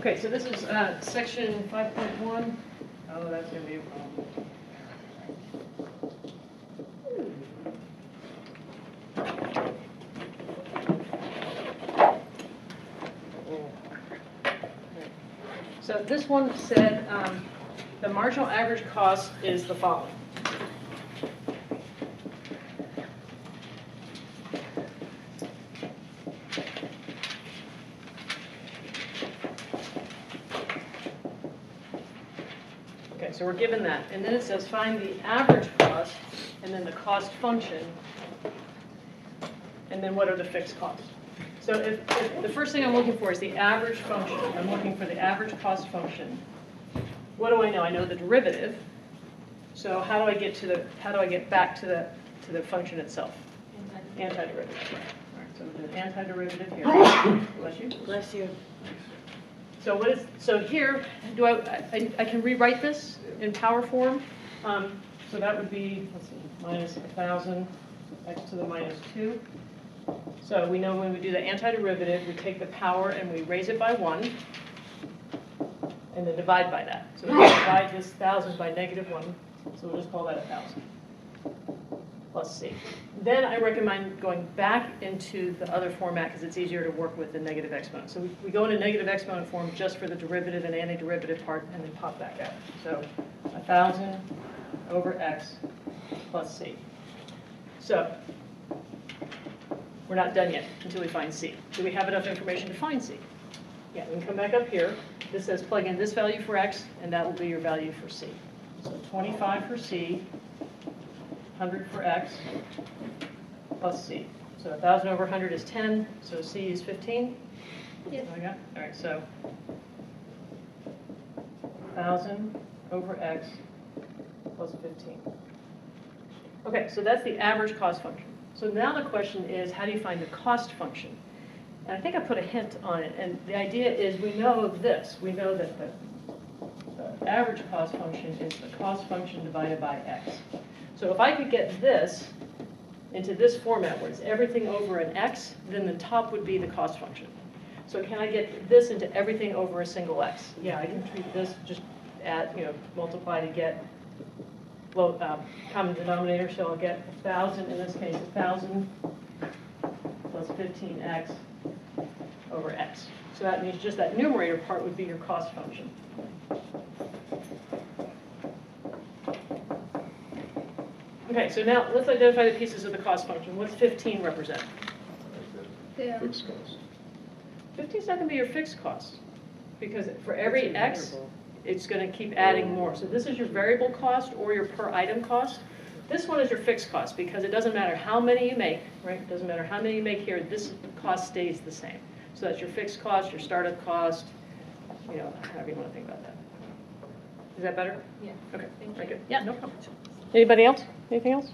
Okay, so this is section 5.1. Oh, that's going to be a problem. So this one said the marginal average cost is the following. Okay, so we're given that. And then it says find the average cost and then the cost function. And then what are the fixed costs? So if the first thing I'm looking for is the average function, I'm looking for the average cost function. What do I know? I know the derivative. So how do I get back to the function itself? Antiderivative. All right, so we'll do an antiderivative here. Bless you. Bless you. So here I can rewrite this in power form. So that would be, let's see, minus 1,000 x to the minus 2. So we know when we do the antiderivative, we take the power and we raise it by 1, and then divide by that. So we divide this 1,000 by negative 1, so we'll just call that 1,000, plus c. Then I recommend going back into the other format because it's easier to work with the negative exponent. So we go into negative exponent form just for the derivative and antiderivative part, and then pop back out. So 1,000 over x plus c. So we're not done yet until we find c. Do we have enough information to find c? Yeah, we can come back up here. This says plug in this value for x, and that will be your value for c. So 25 for c, 100 for x, plus c. So 1,000 over 100 is 10, so c is 15? Yes. Okay. All right, so 1,000 over x plus 15. Okay, so that's the average cost function. So now the question is, how do you find the cost function? And I think I put a hint on it, and the idea is we know this. We know that the average cost function is the cost function divided by x. So if I could get this into this format where it's everything over an x, then the top would be the cost function. So can I get this into everything over a single x? Yeah, I can treat this, just add, multiply to get common denominator, so I'll get 1,000, in this case 1,000 plus 15x over x. So that means just that numerator part would be your cost function. Okay, so now let's identify the pieces of the cost function. What's 15 represent? Yeah. Fixed cost. 15 is not going to be your fixed cost, because for every x, it's going to keep adding more. So this is your variable cost or your per item cost. This one is your fixed cost because it doesn't matter how many you make, right? It doesn't matter how many you make here, this cost stays the same. So that's your fixed cost, your startup cost, however you want to think about that. Is that better? Yeah. Okay, Thank very you. good. Yeah, no problem. Anybody else? Anything else?